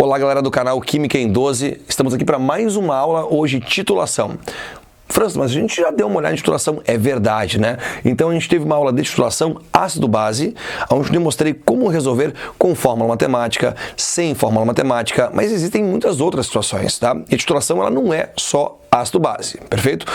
Olá, galera do canal Química em 12. Estamos aqui para mais uma aula, hoje titulação. Franz, mas a gente já deu uma olhada em titulação, é verdade, né? Então a gente teve uma aula de titulação ácido-base, onde eu demonstrei como resolver com fórmula matemática, sem fórmula matemática, mas existem muitas outras situações, tá? E a titulação, ela não é só ácido-base, perfeito?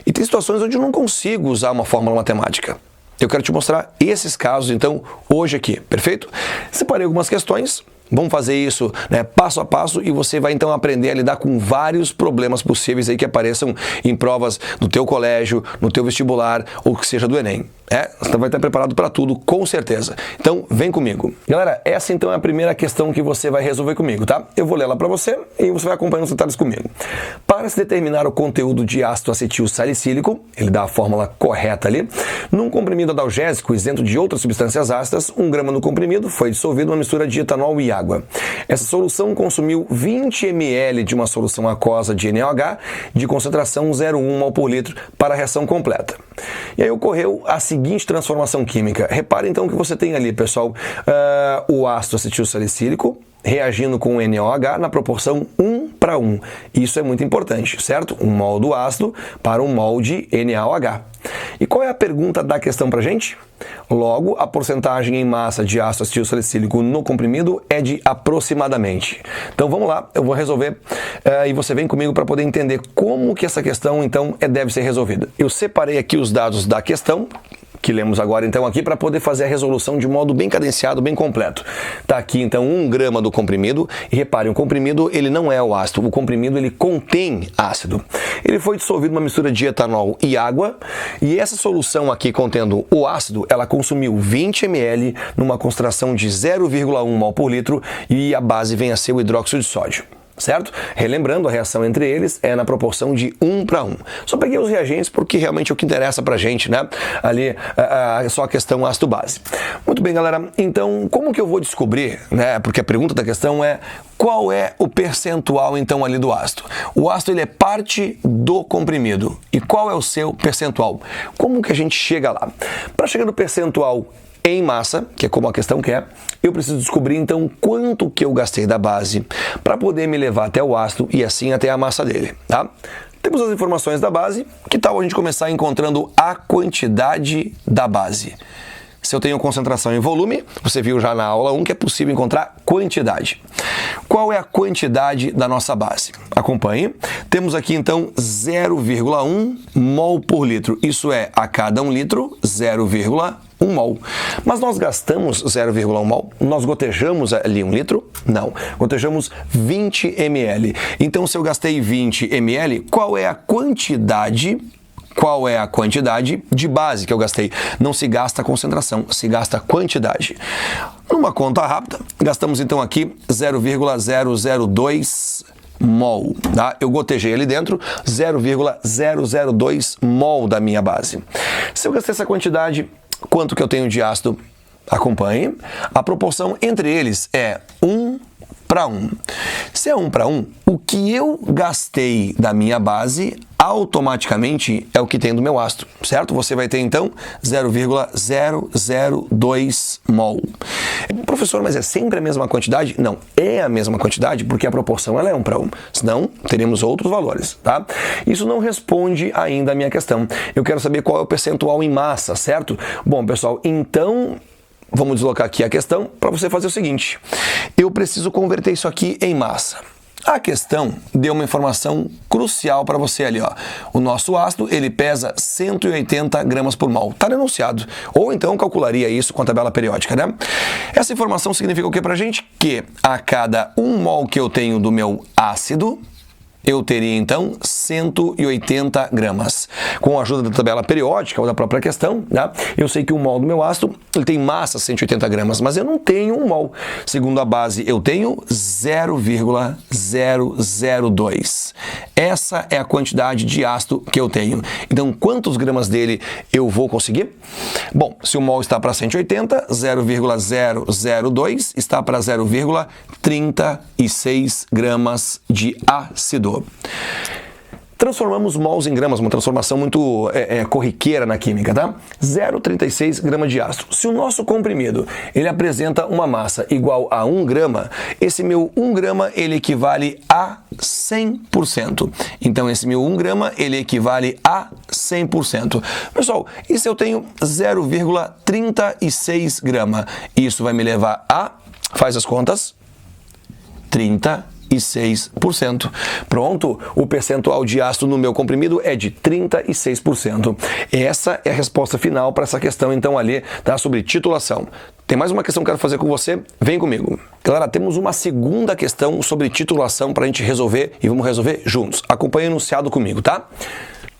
E tem situações onde eu não consigo usar uma fórmula matemática. Eu quero te mostrar esses casos, então, hoje aqui, perfeito? Separei algumas questões. Vamos fazer isso, né, passo a passo, e você vai então aprender a lidar com vários problemas possíveis aí que apareçam em provas do teu colégio, no teu vestibular ou que seja do Enem. Você vai estar preparado para tudo, com certeza. Então, vem comigo. Galera, essa então é a primeira questão que você vai resolver comigo, tá? Eu vou ler ela para você e você vai acompanhando os detalhes comigo. Para se determinar o conteúdo de ácido acetil salicílico, ele dá a fórmula correta ali, num comprimido analgésico isento de outras substâncias ácidas, 1 grama no comprimido foi dissolvido uma mistura de etanol e água. Essa solução consumiu 20 ml de uma solução aquosa de NaOH de concentração 0,1 mol por litro para a reação completa. E aí ocorreu a seguinte transformação química. Repare então que você tem ali, pessoal, o ácido acetil salicílico reagindo com o NaOH na proporção 1:1. Isso é muito importante, certo? 1 mol do ácido para 1 mol de NaOH. E qual é a pergunta da questão pra gente? Logo, a porcentagem em massa de ácido acetil salicílico no comprimido é de aproximadamente. Então vamos lá, eu vou resolver e você vem comigo para poder entender como que essa questão então deve ser resolvida. Eu separei aqui os dados da questão, que lemos agora então aqui, para poder fazer a resolução de modo bem cadenciado, bem completo. Tá aqui então 1 grama do comprimido, e reparem, o comprimido ele não é o ácido, o comprimido ele contém ácido. Ele foi dissolvido numa mistura de etanol e água, e essa solução aqui contendo o ácido, ela consumiu 20 ml numa concentração de 0,1 mol por litro, e a base vem a ser o hidróxido de sódio. Certo? Relembrando, a reação entre eles é na proporção de 1:1. Só peguei os reagentes porque realmente é o que interessa pra gente, né? Ali, só a questão ácido-base. Muito bem, galera. Então, como que eu vou descobrir, né? Porque a pergunta da questão é: qual é o percentual, então, ali do ácido? O ácido, ele é parte do comprimido. E qual é o seu percentual? Como que a gente chega lá? Para chegar no percentual em massa, que é como a questão quer, eu preciso descobrir então quanto que eu gastei da base para poder me levar até o ácido e assim até a massa dele, tá? Temos as informações da base, que tal a gente começar encontrando a quantidade da base? Se eu tenho concentração em volume, você viu já na aula 1 que é possível encontrar quantidade. Qual é a quantidade da nossa base? Acompanhe. Temos aqui então 0,1 mol por litro. Isso é, a cada 1 litro, 0,1 mol. Mas nós gastamos 0,1 mol? Nós gotejamos ali 1 litro? Não. Gotejamos 20 ml. Então, se eu gastei 20 ml, qual é a quantidade de base que eu gastei? Não se gasta a concentração, se gasta a quantidade. Numa conta rápida, gastamos então aqui 0,002 mol, tá? Eu gotejei ali dentro 0,002 mol da minha base. Se eu gastei essa quantidade, quanto que eu tenho de ácido? Acompanhe. A proporção entre eles é 1:1. Se é 1:1, o que eu gastei da minha base automaticamente é o que tem do meu ácido, certo? Você vai ter então 0,002 mol. Professor, mas é sempre a mesma quantidade? Não, é a mesma quantidade porque a proporção ela é 1:1, senão teremos outros valores, tá? Isso não responde ainda a minha questão. Eu quero saber qual é o percentual em massa, certo? Bom, pessoal, então vamos deslocar aqui a questão para você fazer o seguinte. Eu preciso converter isso aqui em massa. A questão deu uma informação crucial para você ali, ó. O nosso ácido, ele pesa 180 gramas por mol. Está enunciado. Ou então calcularia isso com a tabela periódica, né? Essa informação significa o que pra gente? Que a cada 1 mol que eu tenho do meu ácido, eu teria então 180 gramas. Com a ajuda da tabela periódica ou da própria questão, né, eu sei que 1 mol do meu ácido ele tem massa 180 gramas, mas eu não tenho 1 mol. Segundo a base, eu tenho 0,002. Essa é a quantidade de ácido que eu tenho. Então, quantos gramas dele eu vou conseguir? Bom, se o mol está para 180, 0,002 está para 0,36 gramas de ácido. Transformamos mols em gramas, uma transformação muito corriqueira na química, tá? 0,36 gramas de ácido. Se o nosso comprimido ele apresenta uma massa igual a 1 grama, esse meu 1 grama ele equivale a 100%. Então esse meu 1 grama ele equivale a 100%. Pessoal, e se eu tenho 0,36 grama? Isso vai me levar a, faz as contas, 36%. Pronto, o percentual de ácido no meu comprimido é de 36%. Essa é a resposta final para essa questão, então, ali, tá? Sobre titulação. Tem mais uma questão que eu quero fazer com você? Vem comigo. Galera, temos uma segunda questão sobre titulação para a gente resolver e vamos resolver juntos. Acompanhe o enunciado comigo, tá?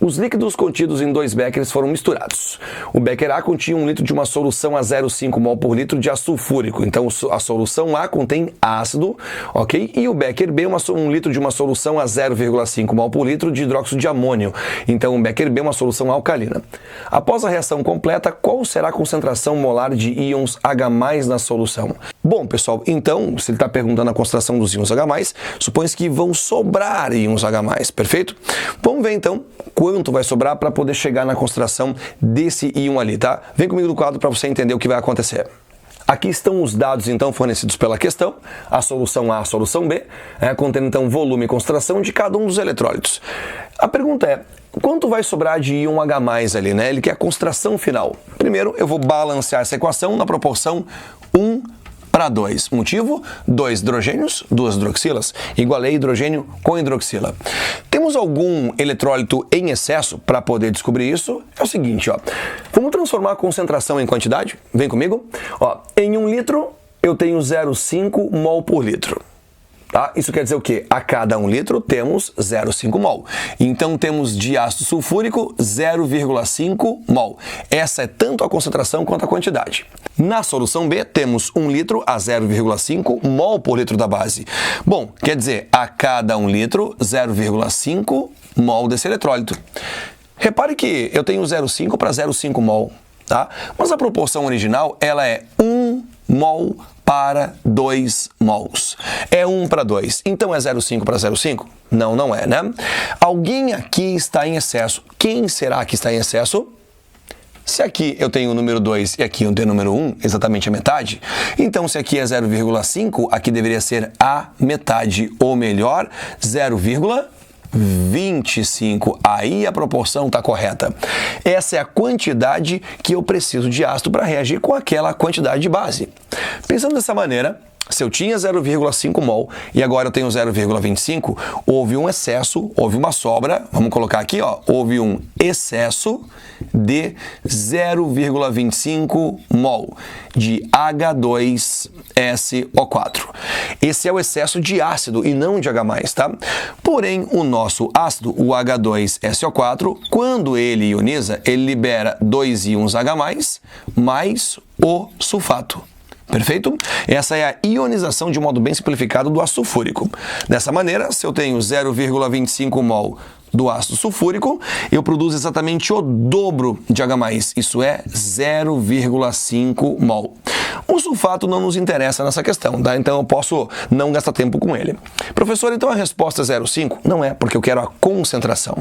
Os líquidos contidos em 2 béqueres foram misturados. O béquer A continha 1 litro de uma solução a 0,5 mol por litro de ácido sulfúrico. Então, a solução A contém ácido, ok? E o béquer B, 1 litro de uma solução a 0,5 mol por litro de hidróxido de amônio. Então, o béquer B é uma solução alcalina. Após a reação completa, qual será a concentração molar de íons H+ na solução? Bom, pessoal, então, se ele está perguntando a concentração dos íons H+, supõe-se que vão sobrar íons H+, perfeito? Vamos ver, então, quanto vai sobrar para poder chegar na concentração desse íon ali, tá? Vem comigo no quadro para você entender o que vai acontecer. Aqui estão os dados, então, fornecidos pela questão, a solução A, a solução B, contendo, então, volume e concentração de cada um dos eletrólitos. A pergunta é, quanto vai sobrar de íon H+ ali, né? Ele quer a concentração final. Primeiro, eu vou balancear essa equação na proporção 1:2. Motivo? 2 hidrogênios, 2 hidroxilas. Igualei hidrogênio com hidroxila. Temos algum eletrólito em excesso para poder descobrir isso? É o seguinte, ó. Vamos transformar a concentração em quantidade? Vem comigo. Ó, em 1 litro, eu tenho 0,5 mol por litro. Tá? Isso quer dizer o quê? A cada 1 litro temos 0,5 mol. Então temos de ácido sulfúrico 0,5 mol. Essa é tanto a concentração quanto a quantidade. Na solução B temos 1 litro a 0,5 mol por litro da base. Bom, quer dizer, a cada 1 litro 0,5 mol desse eletrólito. Repare que eu tenho 0,5 para 0,5 mol, tá? Mas a proporção original ela é 1 mol para 2 mols. É 1 para 2. Então é 0,5 para 0,5? Não, não é, né? Alguém aqui está em excesso. Quem será que está em excesso? Se aqui eu tenho o número 2 e aqui eu tenho o número 1, exatamente a metade, então se aqui é 0,5, aqui deveria ser a metade, ou melhor, 0,25. Aí a proporção está correta. Essa é a quantidade que eu preciso de ácido para reagir com aquela quantidade de base. Pensando dessa maneira, se eu tinha 0,5 mol e agora eu tenho 0,25, houve um excesso, houve uma sobra, vamos colocar aqui, ó, houve um excesso de 0,25 mol de H2SO4. Esse é o excesso de ácido e não de H+, tá? Porém, o nosso ácido, o H2SO4, quando ele ioniza, ele libera 2 íons H+, mais o sulfato. Perfeito? Essa é a ionização de modo bem simplificado do ácido sulfúrico. Dessa maneira, se eu tenho 0,25 mol do ácido sulfúrico, eu produzo exatamente o dobro de H+, isso é 0,5 mol. O sulfato não nos interessa nessa questão, tá? Então eu posso não gastar tempo com ele. Professor, então a resposta é 0,5? Não é, porque eu quero a concentração.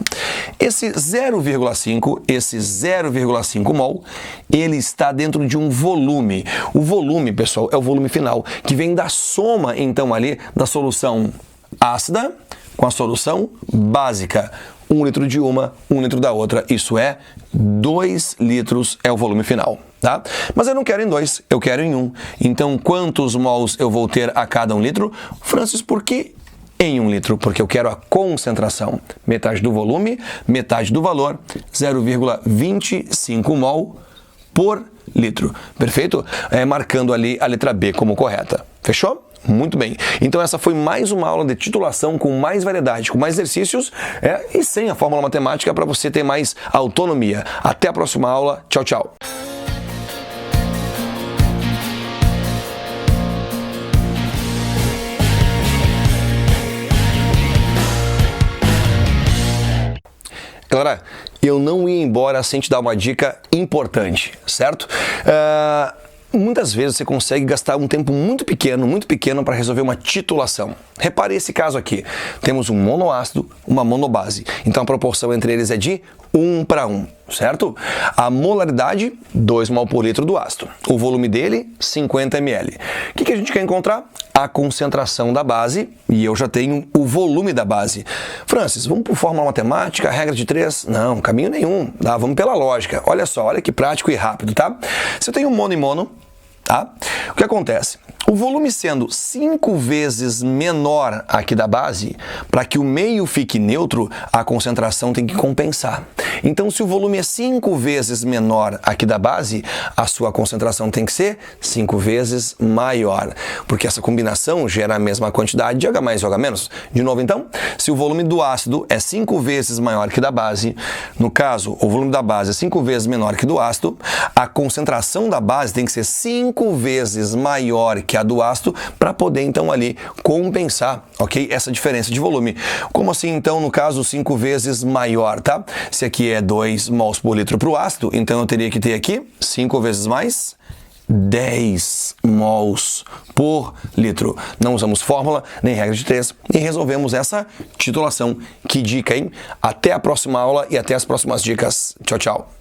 Esse 0,5 mol, ele está dentro de um volume. O volume, pessoal, é o volume final, que vem da soma, então, ali, da solução ácida com a solução básica. 1 litro de uma, 1 litro da outra. Isso é 2 litros é o volume final, tá? Mas eu não quero em 2, eu quero em 1. Então, quantos mols eu vou ter a cada 1 litro? Francis, por que em 1 litro? Porque eu quero a concentração. Metade do volume, metade do valor, 0,25 mol por litro. Perfeito? Marcando ali a letra B como correta. Fechou? Muito bem. Então essa foi mais uma aula de titulação com mais variedade, com mais exercícios e sem a fórmula matemática para você ter mais autonomia. Até a próxima aula. Tchau, tchau. Galera, eu não ia embora sem te dar uma dica importante, certo? muitas vezes você consegue gastar um tempo muito pequeno para resolver uma titulação. Repare esse caso aqui. Temos um monoácido, uma monobase. Então a proporção entre eles é de 1:1, certo? A molaridade, 2 mol por litro do ácido. O volume dele, 50 ml. O que a gente quer encontrar? A concentração da base, e eu já tenho o volume da base. Francis, vamos por fórmula matemática, regra de 3? Não, caminho nenhum. Tá? Vamos pela lógica. Olha só, olha que prático e rápido, tá? Se eu tenho mono e mono, tá? O que acontece? O volume sendo 5 vezes menor aqui da base, para que o meio fique neutro, a concentração tem que compensar. Então, se o volume é 5 vezes menor aqui da base, a sua concentração tem que ser 5 vezes maior, porque essa combinação gera a mesma quantidade de H mais ou H menos. De novo, então, se o volume do ácido é 5 vezes maior que da base, no caso, o volume da base é 5 vezes menor que do ácido, a concentração da base tem que ser 5 vezes maior que a do ácido para poder, então, ali compensar, ok? Essa diferença de volume. Como assim, então, no caso, 5 vezes maior, tá? Se aqui é 2 mols por litro para o ácido, então eu teria que ter aqui 5 vezes mais 10 mols por litro. Não usamos fórmula, nem regra de 3, e resolvemos essa titulação. Que dica, hein? Até a próxima aula e até as próximas dicas. Tchau, tchau.